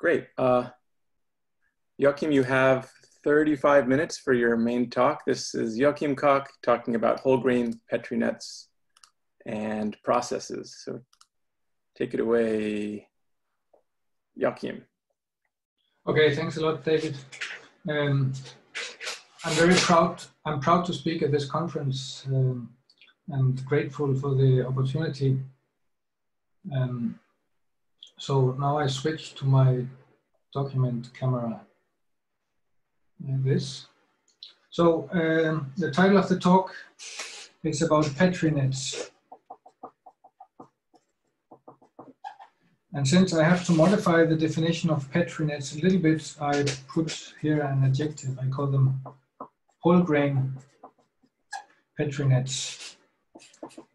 Great. Joachim, you have 35 minutes for your main talk. This is Joachim Kock talking about wholegrain Petri nets and processes. So take it away, Joachim. Okay, thanks a lot, David. I'm very proud. I'm proud to speak at this conference and grateful for the opportunity. So now I switch to my document camera. This. So the title of the talk is about Petri nets. And since I have to modify the definition of Petri nets a little bit, I put here an adjective. I call them wholegrain Petri nets.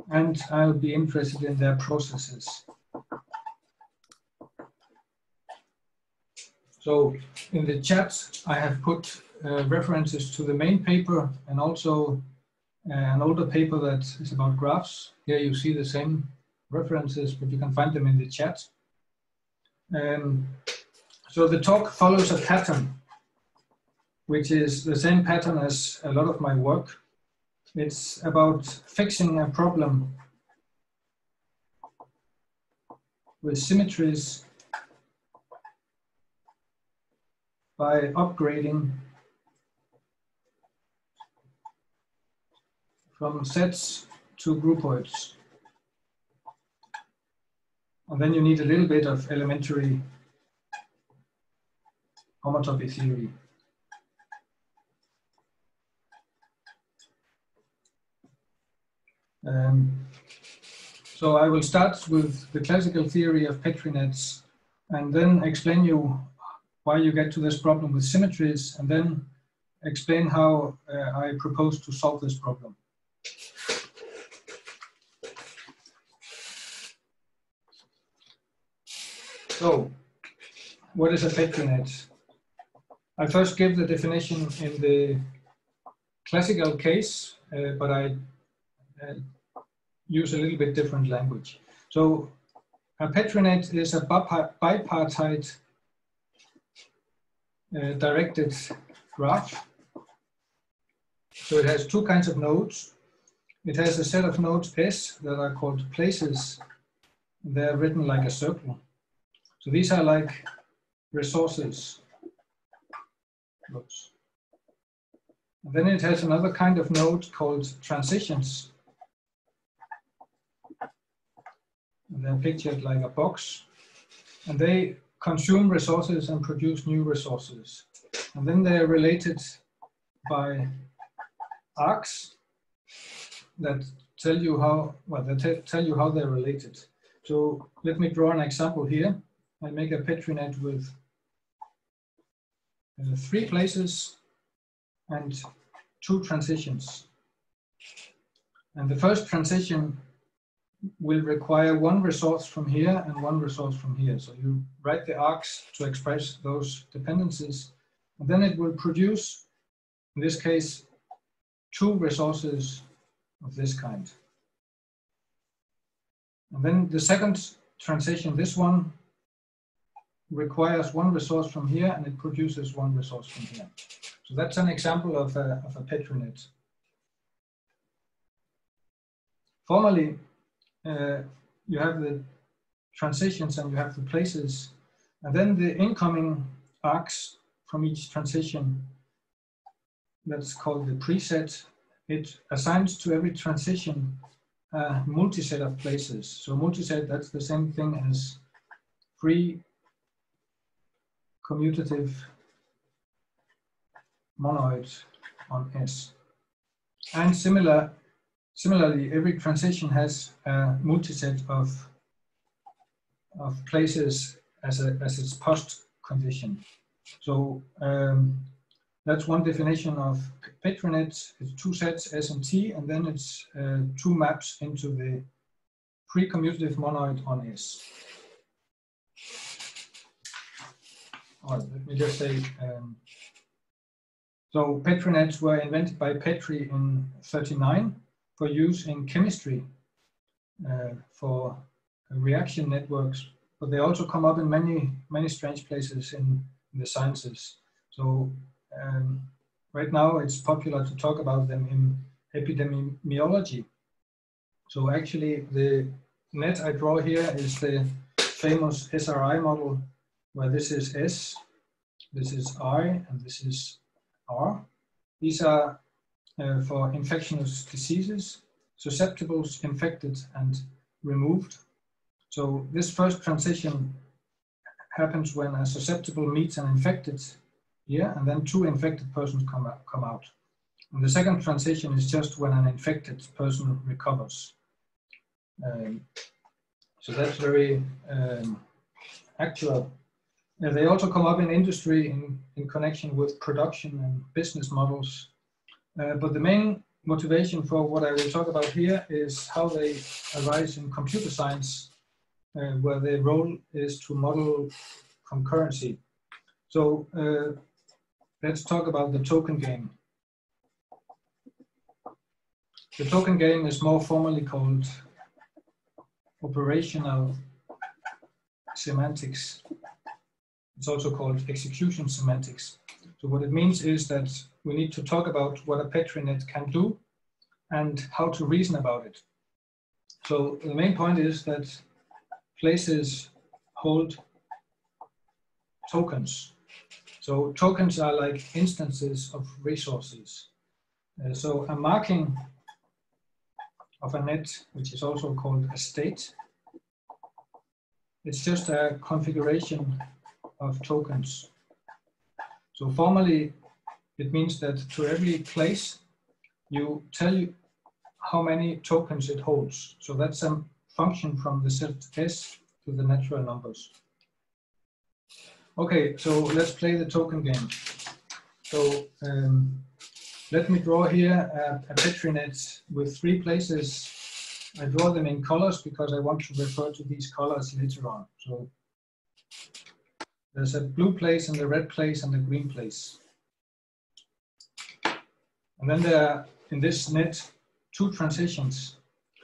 And I'll be interested in their processes. So in the chat, I have put references to the main paper and also an older paper that is about graphs. Here you see the same references, but you can find them in the chat. So the talk follows a pattern, which is the same pattern as a lot of my work. It's about fixing a problem with symmetries by upgrading from sets to groupoids. And then you need a little bit of elementary homotopy theory. So I will start with the classical theory of Petri nets and then explain you why you get to this problem with symmetries, and then explain how I propose to solve this problem. So, what is a Petri net? I first give the definition in the classical case, but I use a little bit different language. So, a Petri net is a bipartite directed graph. So it has two kinds of nodes. It has a set of nodes S that are called places. They're written like a circle. So these are like resources. Oops. And then it has another kind of node called transitions. And they're pictured like a box. And they consume resources and produce new resources. And then they're related by arcs that tell you how, well, they tell you how they're related. So let me draw an example here. I make a Petri net with 3 places and 2 transitions. And the first transition will require 1 resource from here and 1 resource from here. So you write the arcs to express those dependencies, and then it will produce, in this case, 2 resources of this kind. And then the second transition, this one, requires 1 resource from here and it produces 1 resource from here. So that's an example of a Petri net. Formally, you have the transitions and you have the places, and then the incoming arcs from each transition, that's called the preset. It assigns to every transition a multiset of places. So multiset, that's the same thing as free commutative monoid on S. And similarly, every transition has a multiset of places as its post condition. So that's one definition of Petri net. It's 2 sets S and T, and then it's 2 maps into the pre-commutative monoid on S. All right, let me just say, so Petri nets were invented by Petri in 1939 for use in chemistry for reaction networks but they also come up in many strange places in the sciences. So right now it's popular to talk about them in epidemiology. So actually the net I draw here is the famous SRI model, where this is S, this is I, and this is R. These are for infectious diseases, susceptibles, infected, and removed. So this first transition happens when a susceptible meets an infected here, and then two infected persons come out. And the second transition is just when an infected person recovers. So that's very actual. They also come up in industry in connection with production and business models. But the main motivation for what I will talk about here is how they arise in computer science, where the role is to model concurrency. So let's talk about the token game. The token game is more formally called operational semantics. It's also called execution semantics. So what it means is that we need to talk about what a Petri net can do and how to reason about it. So the main point is that places hold tokens. So tokens are like instances of resources. So a marking of a net, which is also called a state, it's just a configuration of tokens. So formally, it means that to every place, you tell how many tokens it holds. So that's a function from the set S to the natural numbers. Okay, so let's play the token game. So let me draw here a Petri net with 3 places. I draw them in colors because I want to refer to these colors later on. So there's a blue place and a red place and a green place. And then there are, in this net, 2 transitions.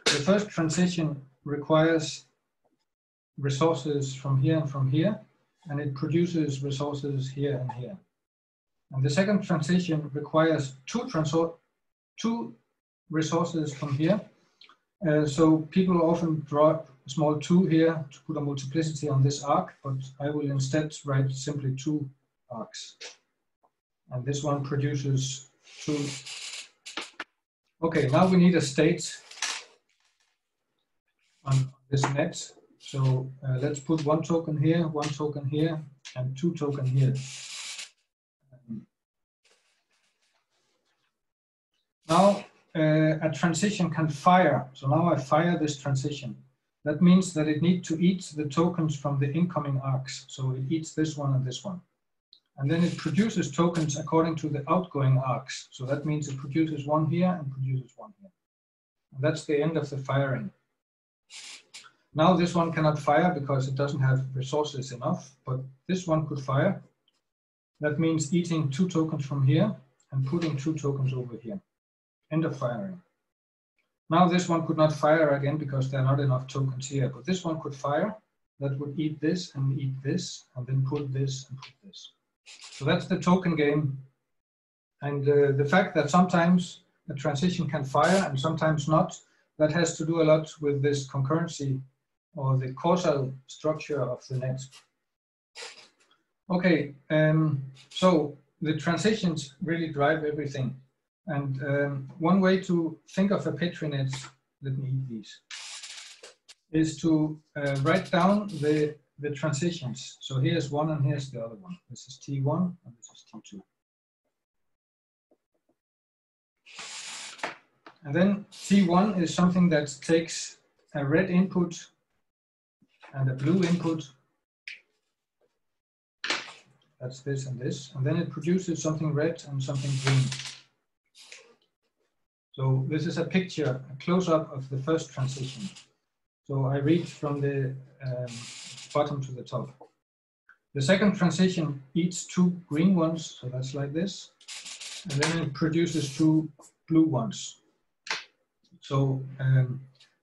The first transition requires resources from here and from here, and it produces resources here and here. And the second transition requires two resources from here. So people often draw a small 2 here to put a multiplicity on this arc, but I will instead write simply 2 arcs. And this one produces 2. Okay, now we need a state on this net. So let's put 1 token here, 1 token here, and 2 tokens here. Now a transition can fire. So now I fire this transition. That means that it needs to eat the tokens from the incoming arcs. So it eats this one and this one. And then it produces tokens according to the outgoing arcs. So that means it produces 1 here and produces 1 here. And that's the end of the firing. Now this one cannot fire because it doesn't have resources enough, but this one could fire. That means eating 2 tokens from here and putting 2 tokens over here. End of firing. Now this one could not fire again because there are not enough tokens here, but this one could fire. That would eat this, and then put this and put this. So that's the token game. And the fact that sometimes a transition can fire and sometimes not, that has to do a lot with this concurrency or the causal structure of the net. Okay, so the transitions really drive everything. And one way to think of a Petri net, let me eat these, is to write down the transitions. So here's one and here's the other one. This is T1 and this is T2. And then T1 is something that takes a red input and a blue input. That's this and this. And then it produces something red and something green. So this is a picture, a close-up of the first transition. So I read from the bottom to the top. The second transition eats 2 green ones, so that's like this. And then it produces 2 blue ones. So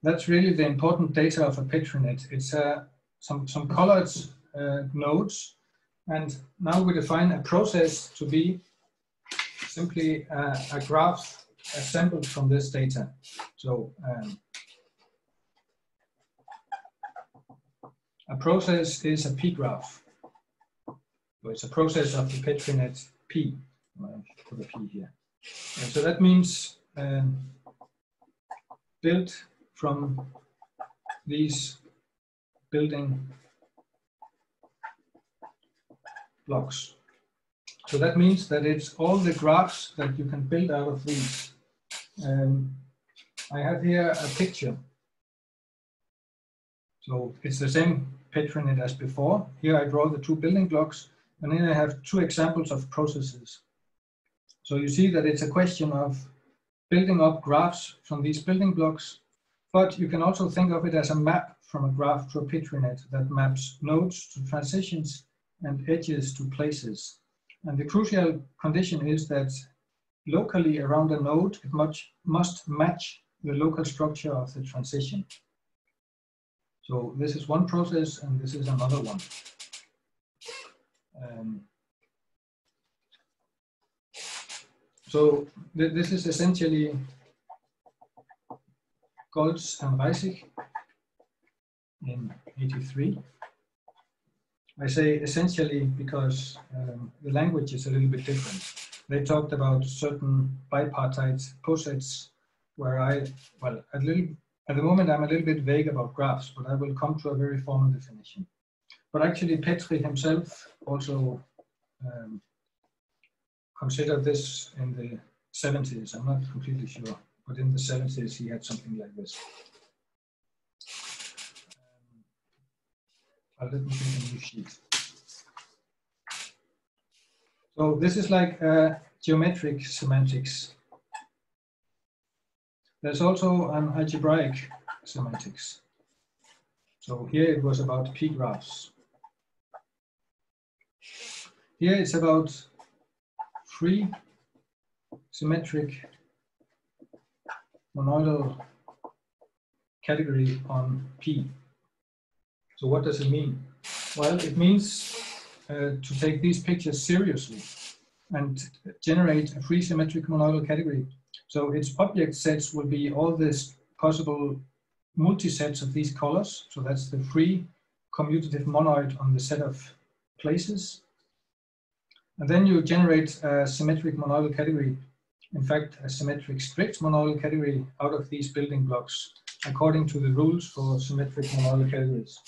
that's really the important data of a Petri net. It's some colored nodes. And now we define a process to be simply a graph assembled from this data. So a process is a p-graph. So it's a process of the Petri net P. I'll put a P here. And so that means built from these building blocks. So that means that it's all the graphs that you can build out of these. I have here a picture. So it's the same Petri net as before. Here I draw the two building blocks, and then I have two examples of processes. So you see that it's a question of building up graphs from these building blocks, but you can also think of it as a map from a graph to a Petri net that maps nodes to transitions and edges to places. And the crucial condition is that locally around a node, it must match the local structure of the transition. So this is one process and this is another one. So this is essentially Goltz and Reisig in '83. I say essentially because the language is a little bit different. They talked about certain bipartite posets where at the moment I'm a little bit vague about graphs, but I will come to a very formal definition. But actually Petri himself also considered this in the 70s. I'm not completely sure, but in the 70s he had something like this. Let me make a new sheet. So this is like geometric semantics. There's also an algebraic semantics. So here it was about p-graphs. Here it's about free symmetric monoidal category on P. So what does it mean? Well, it means to take these pictures seriously and generate a free symmetric monoidal category. So its object sets will be all this possible multi-sets of these colors. So that's the free commutative monoid on the set of places. And then you generate a symmetric monoidal category, in fact, a symmetric strict monoidal category out of these building blocks, according to the rules for symmetric monoidal categories.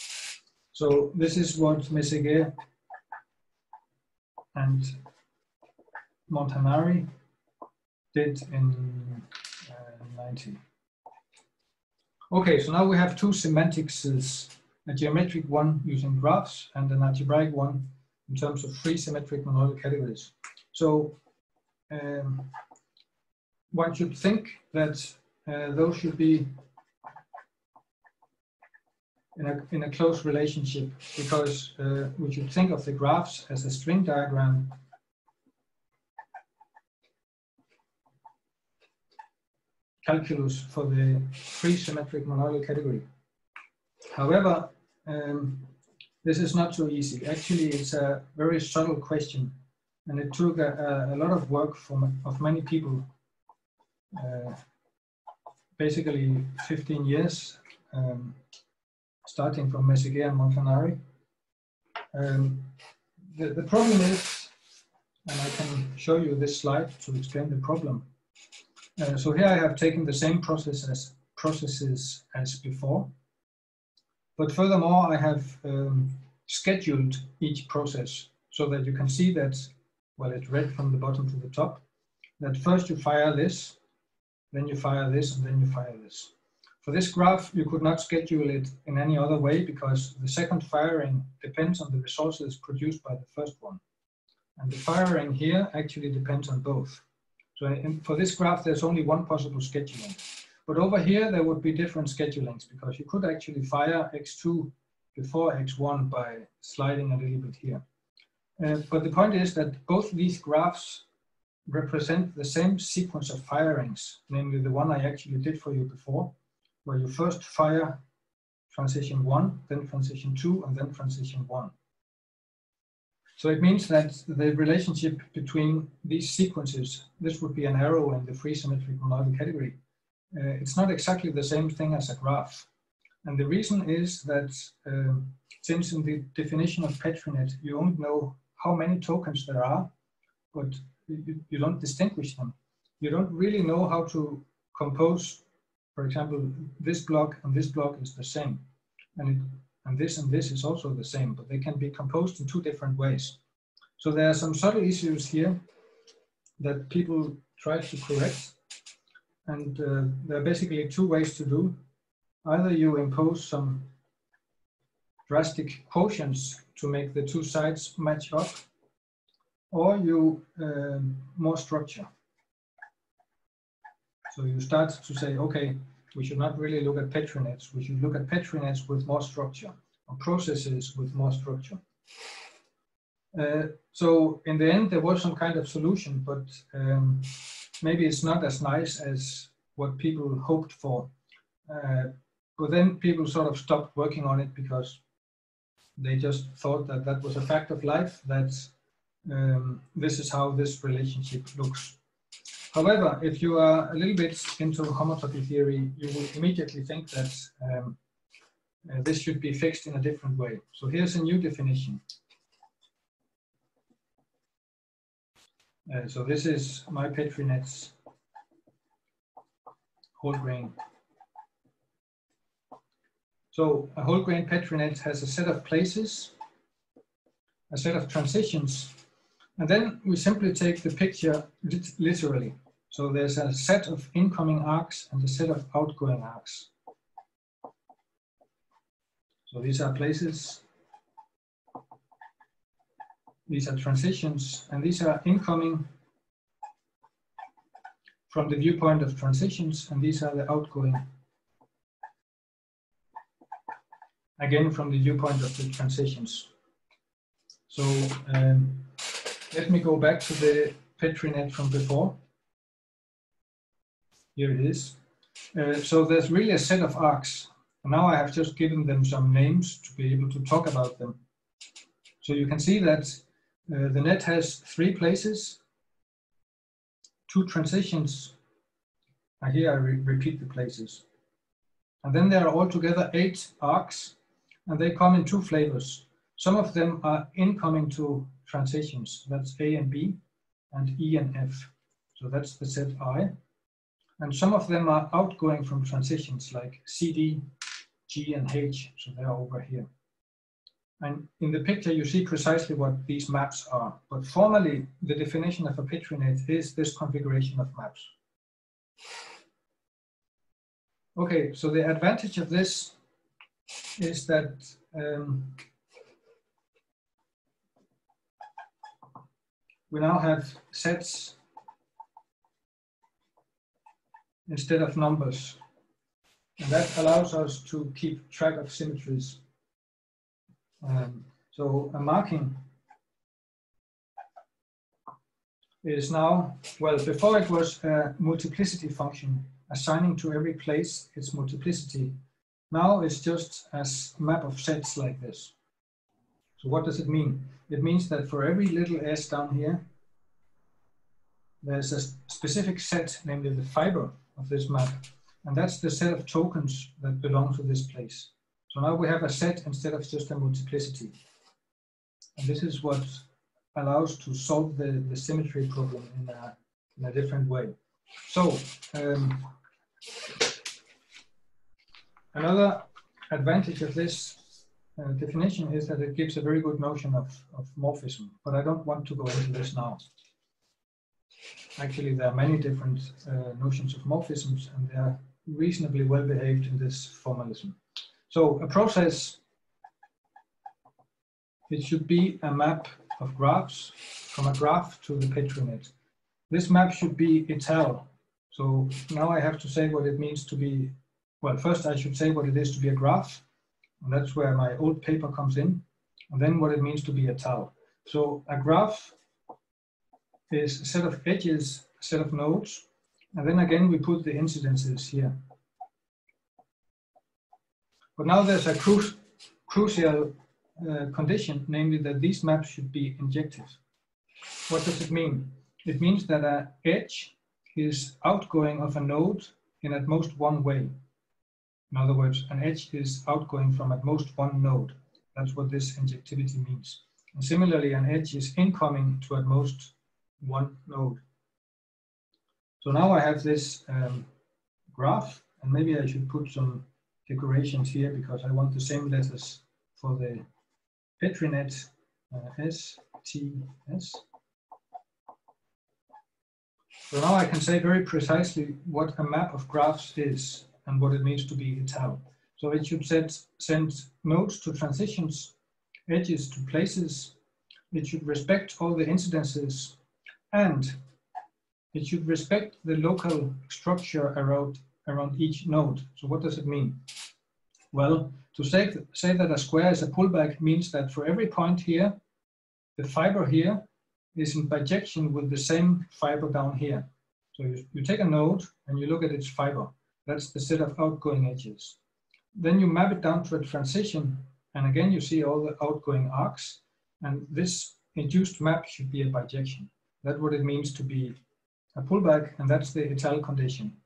So this is what Meseguer and Montanari did in 90. Okay, so now we have two semantics, a geometric one using graphs and an algebraic one in terms of free symmetric monoidal categories. So one should think that those should be in a close relationship, because we should think of the graphs as a string diagram calculus for the free symmetric monoidal category. However, this is not so easy. Actually, it's a very subtle question, and it took a lot of work of many people, basically 15 years, starting from Meseguer and Montanari. The problem is, and I can show you this slide to explain the problem. So here I have taken the same processes as before, but furthermore I have scheduled each process so that you can see that, well, it's read from the bottom to the top, that first you fire this, then you fire this, and then you fire this. For this graph, you could not schedule it in any other way because the second firing depends on the resources produced by the first one. And the firing here actually depends on both. So for this graph, there's only one possible scheduling. But over here, there would be different schedulings because you could actually fire x2 before x1 by sliding a little bit here. But the point is that both these graphs represent the same sequence of firings, namely the one I actually did for you before, where you first fire transition 1, then transition 2, and then transition 1. So it means that the relationship between these sequences, this would be an arrow in the free symmetric monoidal category, it's not exactly the same thing as a graph. And the reason is that since in the definition of PetriNet, you only know how many tokens there are, but you don't distinguish them. You don't really know how to compose, for example, this block and this block is the same. And this is also the same, but they can be composed in two different ways. So there are some subtle issues here that people try to correct. And there are basically two ways to do. Either you impose some drastic quotients to make the two sides match up, or you more structure. So you start to say, okay, we should not really look at PetriNets. We should look at PetriNets with more structure, or processes with more structure. So in the end, there was some kind of solution, but maybe it's not as nice as what people hoped for. But then people sort of stopped working on it because they just thought that that was a fact of life, that this is how this relationship looks. However, if you are a little bit into homotopy theory, you will immediately think that this should be fixed in a different way. So here's a new definition. So this is my PetriNet's whole grain. So a whole grain PetriNet has a set of places, a set of transitions, and then we simply take the picture literally. So there's a set of incoming arcs and a set of outgoing arcs. So these are places, these are transitions, and these are incoming from the viewpoint of transitions, and these are the outgoing, again from the viewpoint of the transitions. So let me go back to the PetriNet from before. Here it is. So there's really a set of arcs. Now I have just given them some names to be able to talk about them. So you can see that the net has 3 places, 2 transitions, and here I repeat the places. And then there are altogether 8 arcs, and they come in 2 flavors. Some of them are incoming to transitions, that's A and B, and E and F. So that's the set I. And some of them are outgoing from transitions like CD, G, and H, so they're over here. And in the picture, you see precisely what these maps are. But formally, the definition of a PetriNet is this configuration of maps. Okay, so the advantage of this is that we now have sets instead of numbers. And that allows us to keep track of symmetries. So a marking is now, well, before it was a multiplicity function, assigning to every place its multiplicity. Now it's just a map of sets like this. So what does it mean? It means that for every little s down here, there's a specific set, namely the fiber of this map. And that's the set of tokens that belong to this place. So now we have a set instead of just a multiplicity. And this is what allows to solve the symmetry problem in a different way. So another advantage of this definition is that it gives a very good notion of morphism, but I don't want to go into this now. Actually, there are many different notions of morphisms, and they are reasonably well behaved in this formalism. So a process, it should be a map of graphs from a graph to the PetriNet. This map should be ital. So now I have to say what it means to be, well, first I should say what it is to be a graph, and that's where my old paper comes in, and then what it means to be ital. So a graph is a set of edges, a set of nodes, and then again we put the incidences here. But now there's a crucial condition, namely that these maps should be injective. What does it mean? It means that an edge is outgoing of a node in at most one way. In other words, an edge is outgoing from at most one node. That's what this injectivity means. And similarly, an edge is incoming to at most one node. So now I have this graph, and maybe I should put some decorations here because I want the same letters for the Petri net, S, T, S. So now I can say very precisely what a map of graphs is and what it means to be ital. So it should send nodes to transitions, edges to places. It should respect all the incidences, and it should respect the local structure around each node. So what does it mean? Well, to say that a square is a pullback means that for every point here, the fiber here is in bijection with the same fiber down here. So you take a node and you look at its fiber. That's the set of outgoing edges. Then you map it down to a transition, and again you see all the outgoing arcs, and this induced map should be a bijection. That's what it means to be a pullback, and that's the ital condition.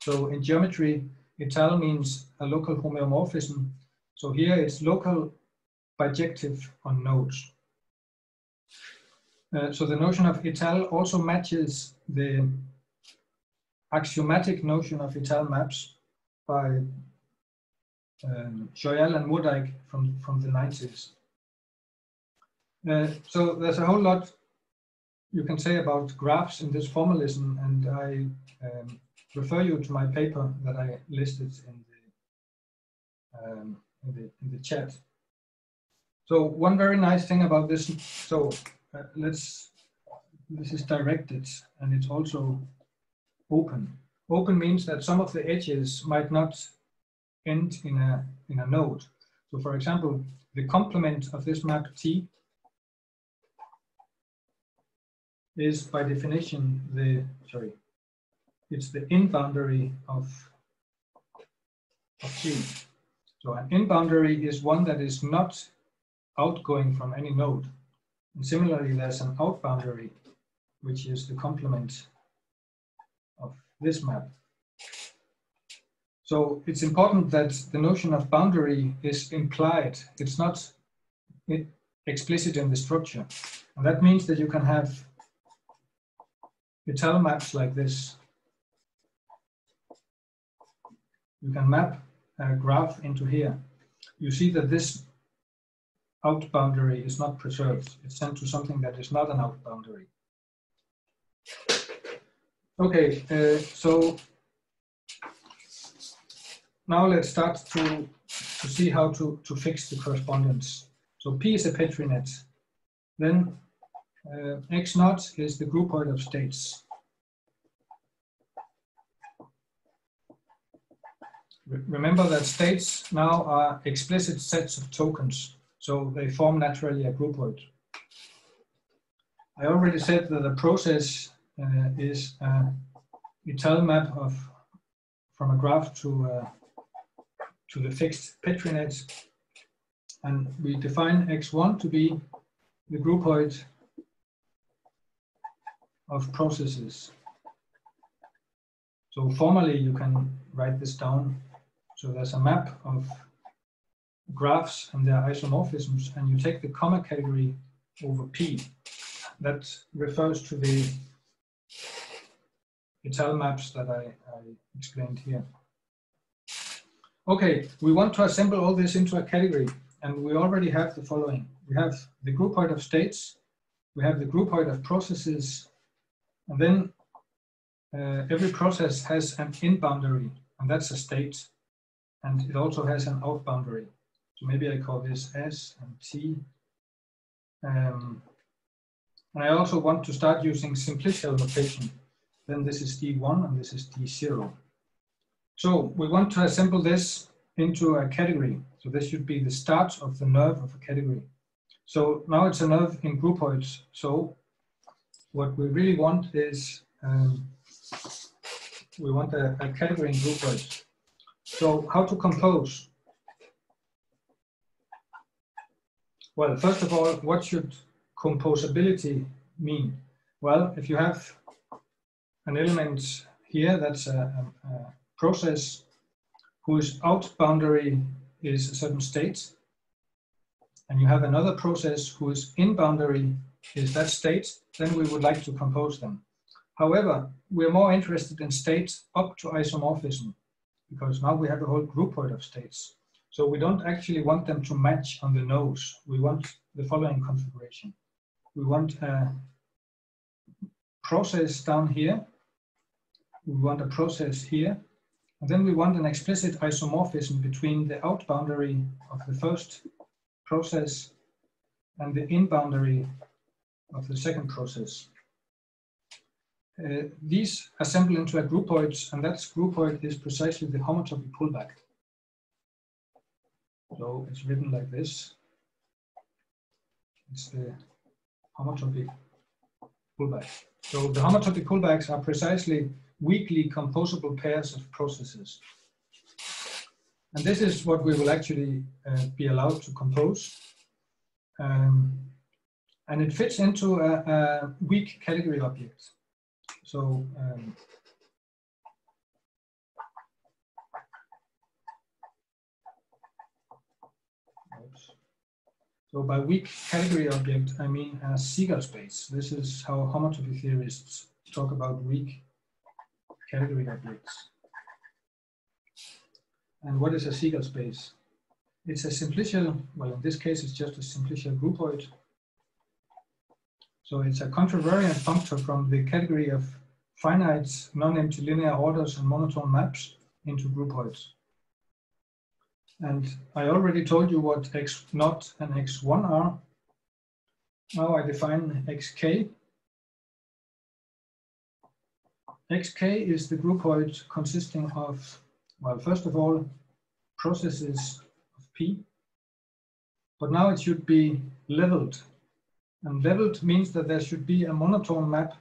So in geometry, ital means a local homeomorphism. So here it's local bijective on nodes. So the notion of ital also matches the axiomatic notion of ital maps by Joyal and Moerdijk from the 90s. So there's a whole lot you can say about graphs in this formalism, and I refer you to my paper that I listed in the chat. So one very nice thing about this, so this is directed, and it's also open. Open means that some of the edges might not end in a node. So for example, the complement of this map T is by definition it's the in-boundary of T. So an in-boundary is one that is not outgoing from any node. And similarly, there's an out-boundary, which is the complement of this map. So it's important that the notion of boundary is implied. It's not explicit in the structure. And that means that you can have ital maps like this. You can map a graph into here. You see that this out boundary is not preserved. It's sent to something that is not an out boundary. Okay, so now let's start to see how to fix the correspondence. So P is a Petri net. Then X naught is the groupoid of states. Remember that states now are explicit sets of tokens, so they form naturally a groupoid. I already said that a process is an ital map from a graph to the fixed Petri net, and we define X1 to be the groupoid of processes. So formally you can write this down. So there's a map of graphs and their isomorphisms, and you take the comma category over P. That refers to the ital maps that I explained here. Okay, we want to assemble all this into a category, and we already have the following. We have the groupoid of states, we have the groupoid of processes, and then every process has an in boundary, and that's a state, and it also has an out boundary. So maybe I call this S and T. And I also want to start using simplicial notation. Then this is D1 and this is D0. So we want to assemble this into a category. So this should be the start of the nerve of a category. So now it's a nerve in groupoids. So what we really want is we want a category in groupoids. So how to compose? Well, first of all, what should composability mean? Well, if you have an element here that's a process whose out boundary is a certain state, and you have another process whose in boundary is that state, then we would like to compose them. However, we're more interested in states up to isomorphism, because now we have a whole groupoid of states. So we don't actually want them to match on the nose. We want the following configuration. We want a process down here. We want a process here. And then we want an explicit isomorphism between the out boundary of the first process and the in boundary of the second process. These assemble into a groupoid, and that groupoid is precisely the homotopy pullback. So it's written like this. It's the homotopy pullback. So the homotopy pullbacks are precisely weakly composable pairs of processes. And this is what we will actually be allowed to compose. And it fits into a weak category object. So so by weak category object, I mean a Siegel space. This is how homotopy theorists talk about weak category objects. And what is a Siegel space? It's a simplicial, well, in this case, it's just a simplicial groupoid. So it's a contravariant functor from the category of finite non-empty linear orders and monotone maps into groupoids. And I already told you what x0 and x1 are. Now I define xk. Xk is the groupoid consisting of, well, first of all, processes of P, but now it should be leveled. And leveled means that there should be a monotone map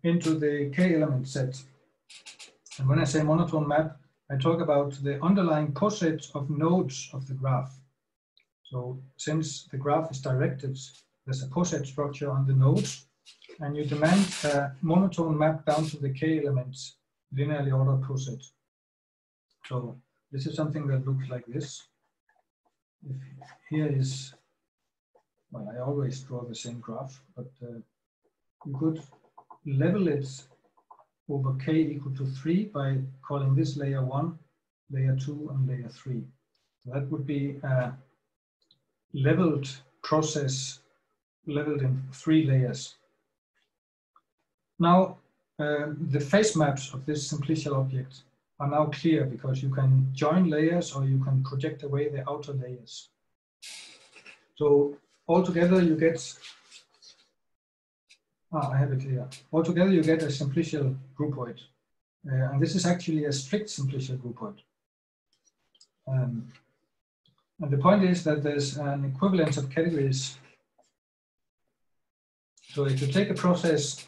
into the k element set. And when I say monotone map, I talk about the underlying poset of nodes of the graph. So since the graph is directed, there's a poset structure on the nodes, and you demand a monotone map down to the k elements linearly ordered poset. So this is something that looks like this. If here is, well, I always draw the same graph, but you could level it over k equal to 3 by calling this layer 1, layer 2, and layer 3. So that would be a leveled process, leveled in 3 layers. Now, the face maps of this simplicial object are now clear because you can join layers or you can project away the outer layers. So altogether you get, I have it here. Altogether you get a simplicial groupoid. And this is actually a strict simplicial groupoid. And the point is that there's an equivalence of categories. So if you take a process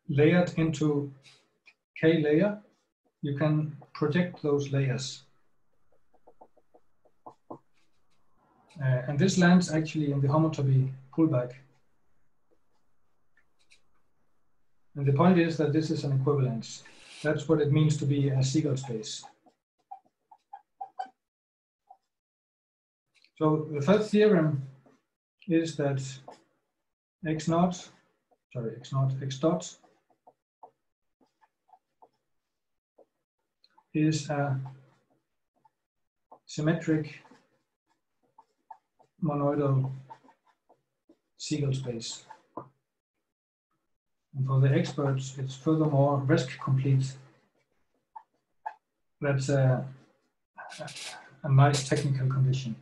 layered into k layer, you can project those layers. And this lands actually in the homotopy pullback. And the point is that this is an equivalence. That's what it means to be a Siegel space. So the first theorem is that x dot is a symmetric monoidal Siegel space. And for the experts, it's furthermore Resk complete. That's a nice technical condition.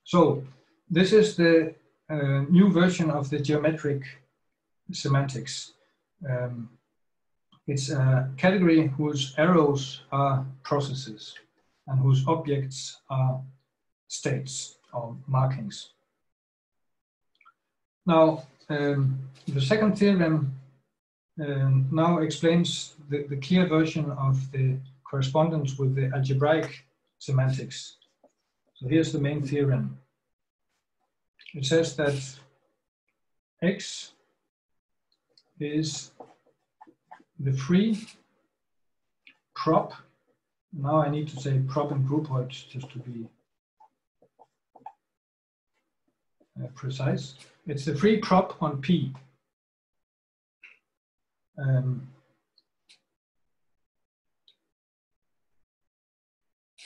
So this is the new version of the geometric semantics. It's a category whose arrows are processes and whose objects are states or markings. Now, the second theorem now explains the clear version of the correspondence with the algebraic semantics. So here's the main theorem. It says that X is the free prop. Now I need to say prop and groupoids just to be precise. It's the free prop on P.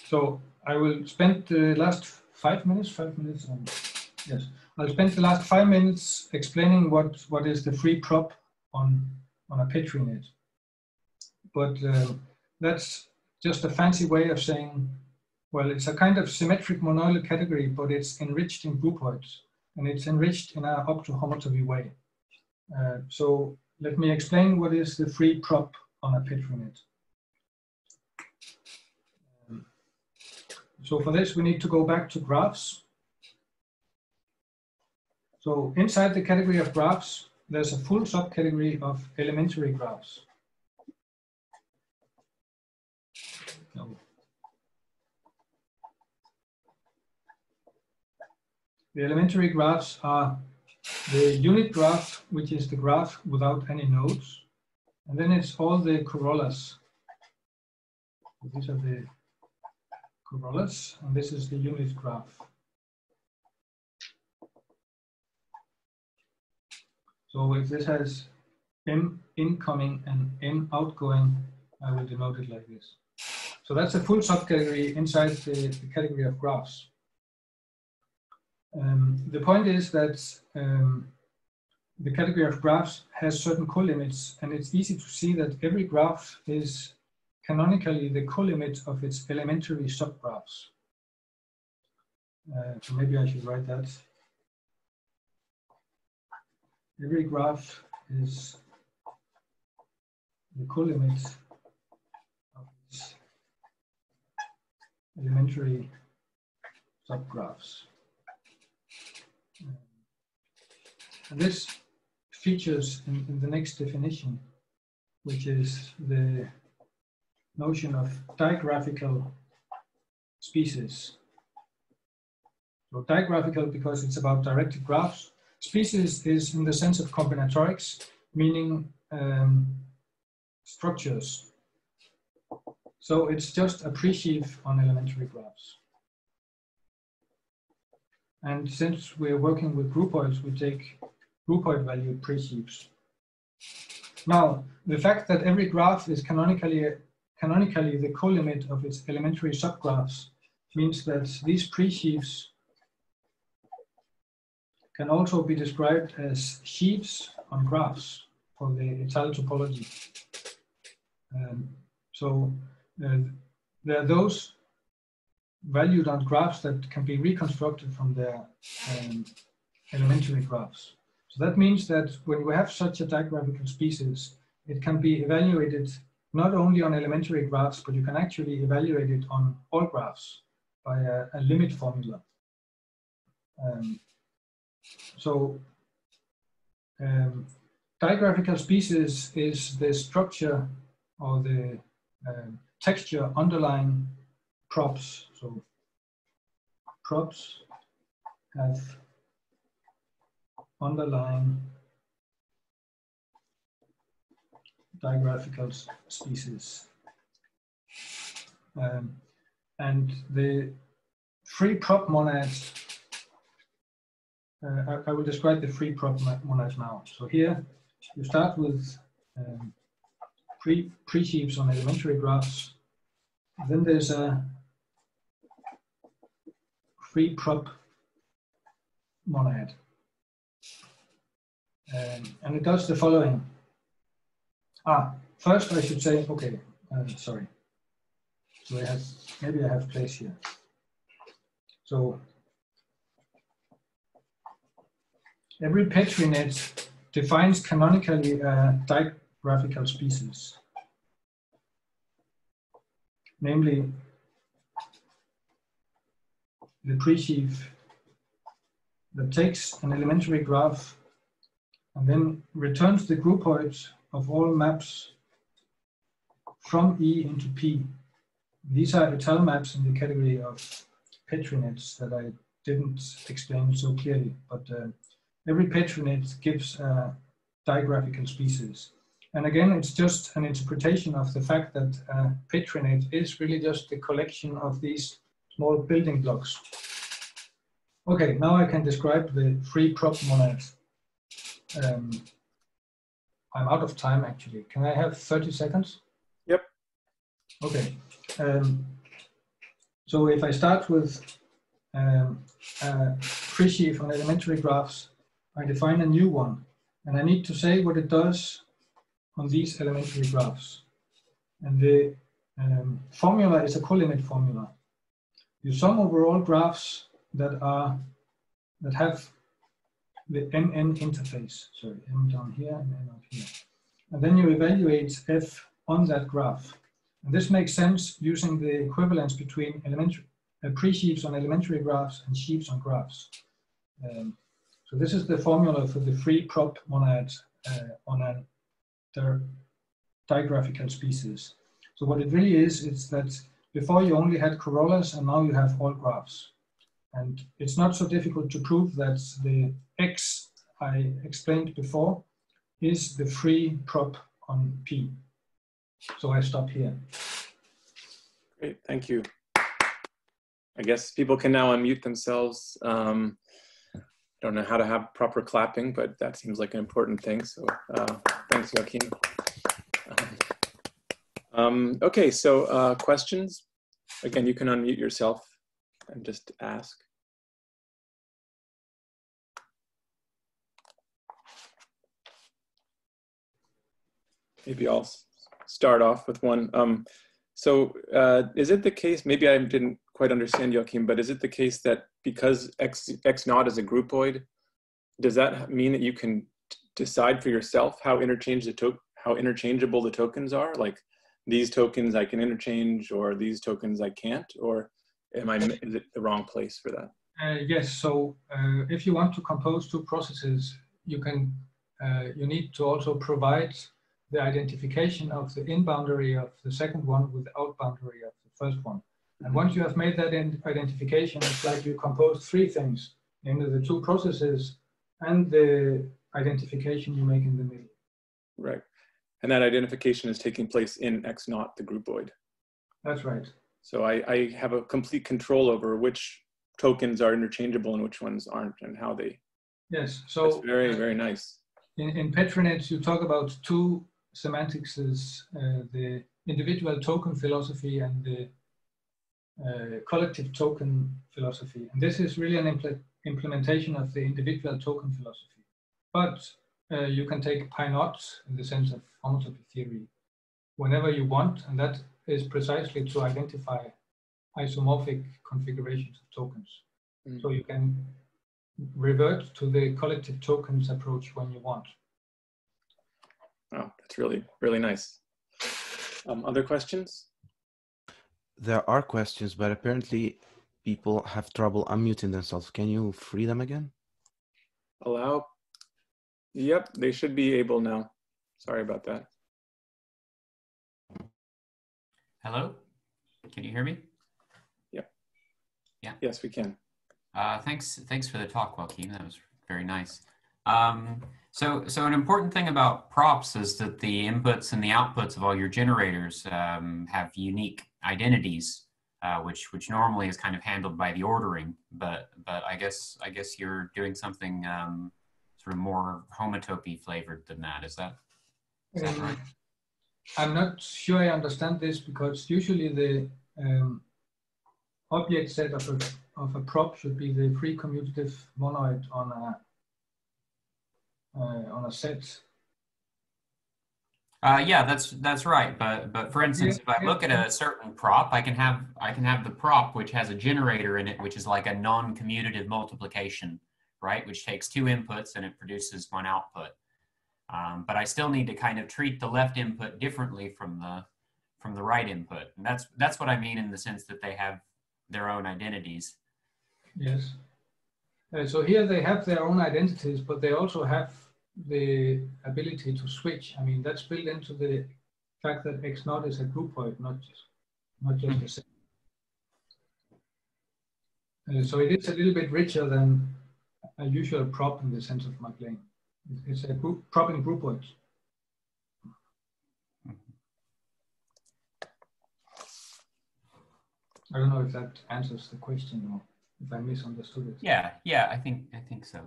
So I will spend the last 5 minutes, yes, I'll spend the last 5 minutes explaining what is the free prop on a Petri net. But that's just a fancy way of saying, well, it's a kind of symmetric monoidal category, but it's enriched in groupoids, and it's enriched in a up to homotopy way. So let me explain what is the free prop on a Petri net. So for this, we need to go back to graphs. So inside the category of graphs, there's a full subcategory of elementary graphs. No. The elementary graphs are the unit graph, which is the graph without any nodes. And then it's all the corollas. So these are the corollas, and this is the unit graph. So if this has M incoming and M outgoing, I will denote it like this. So that's a full subcategory inside the category of graphs. The point is that the category of graphs has certain colimits, and it's easy to see that every graph is canonically the colimit of its elementary subgraphs. So maybe I should write that. Every graph is the colimit of its elementary subgraphs. And this features in the next definition, which is the notion of digraphical species. So digraphical because it's about directed graphs. Species is in the sense of combinatorics, meaning structures. So it's just a presheaf on elementary graphs. And since we're working with groupoids, we take groupoid valued presheafs. Now, the fact that every graph is canonically the colimit of its elementary subgraphs means that these presheafs can also be described as sheaves on graphs for the étale topology. There are those valued on graphs that can be reconstructed from their elementary graphs. So that means that when we have such a digraphical species, it can be evaluated not only on elementary graphs, but you can actually evaluate it on all graphs by a limit formula. Digraphical species is the structure or the texture underlying props. So props have underlying digraphical species. And the free prop monads, I will describe the free prop monads now. So here you start with presheafs on elementary graphs. Then there's a free prop monad. And it does the following. First I should say, okay, sorry. So maybe I have place here. So every Petri net defines canonically a digraphical species, namely the presheaf that takes an elementary graph and then returns the groupoids of all maps from E into P These are etal maps in the category of Petri nets that I didn't explain so clearly, but every Petri net gives a digraphical species. And again, it's just an interpretation of the fact that Petri net is really just the collection of these small building blocks. Okay, now I can describe the free prop monad. I'm out of time actually. Can I have 30 seconds? Yep. Okay. So if I start with free sheaf on elementary graphs, I define a new one, and I need to say what it does on these elementary graphs. And the formula is a colimit formula. You sum over all graphs that have the MN interface. Sorry, M down here and N up here. And then you evaluate F on that graph. And this makes sense using the equivalence between pre-sheaves on elementary graphs and sheaves on graphs. So this is the formula for the free prop monad on a digraphical species. So what it really is that before you only had corollas and now you have all graphs. And it's not so difficult to prove that the X I explained before is the free prop on P. So I stop here. Great, thank you. I guess people can now unmute themselves. Don't know how to have proper clapping, but that seems like an important thing. So thanks, Joachim. Okay, so questions? Again, you can unmute yourself and just ask. Maybe I'll start off with one. So is it the case, maybe I didn't quite understand, Joachim, but is it the case that because X naught is a groupoid, does that mean that you can decide for yourself how interchangeable the tokens are? Like these tokens I can interchange or these tokens I can't, or is it the wrong place for that? Yes, so if you want to compose two processes, you need to also provide the identification of the in boundary of the second one with the out boundary of the first one. And once you have made that identification, it's like you compose three things, namely the two processes and the identification you make in the middle. Right. And that identification is taking place in X naught, the groupoid. That's right. So I have a complete control over which tokens are interchangeable and which ones aren't, and how they. Yes. So that's very, very nice. In Petri nets, you talk about two semantics, the individual token philosophy and the collective token philosophy. And this is really an implementation of the individual token philosophy. But you can take pi naught in the sense of homotopy theory whenever you want, and that is precisely to identify isomorphic configurations of tokens. So you can revert to the collective tokens approach when you want. Oh, that's really, really nice. Other questions? There are questions, but apparently people have trouble unmuting themselves. Can you free them again? Allow. Yep, they should be able now. Sorry about that. Hello, can you hear me? Yep. Yeah. Yes, we can. Thanks for the talk, Joachim. That was very nice. So an important thing about props is that the inputs and the outputs of all your generators have unique identities, which normally is kind of handled by the ordering. But I guess you're doing something sort of more homotopy flavored than that. Is that right? I'm not sure I understand this, because usually the object set of a prop should be the free commutative monoid on a set. Yeah, that's right. But for instance, if I look at a certain prop, I can have the prop which has a generator in it, which is like a non-commutative multiplication, right? Which takes two inputs and it produces one output. But I still need to kind of treat the left input differently from the right input, and that's what I mean in the sense that they have their own identities. Yes. So here they have their own identities, but they also have the ability to switch. I mean, that's built into the fact that X naught is a groupoid, not just the same. So it is a little bit richer than a usual prop in the sense of my plane. It's a prop in Groupoids. I don't know if that answers the question or if I misunderstood it. Yeah, I think so.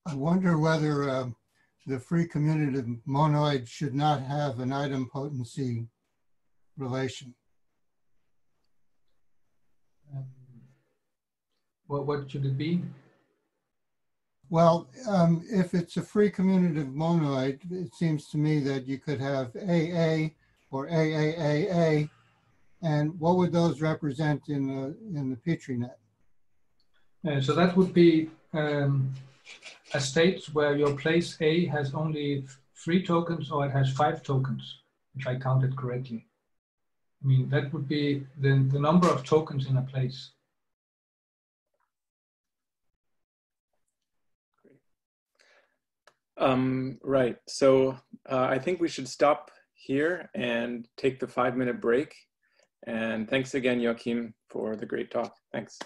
I wonder whether the free commutative monoid should not have an idempotency relation. What should it be? Well, if it's a free commutative monoid, it seems to me that you could have AA or AAAA, and what would those represent in the Petri net? So that would be a state where your place A has only 3 tokens or it has 5 tokens, if I counted correctly. I mean, that would be the number of tokens in a place. Right, so I think we should stop here and take the 5-minute break. And thanks again, Joachim, for the great talk. Thanks.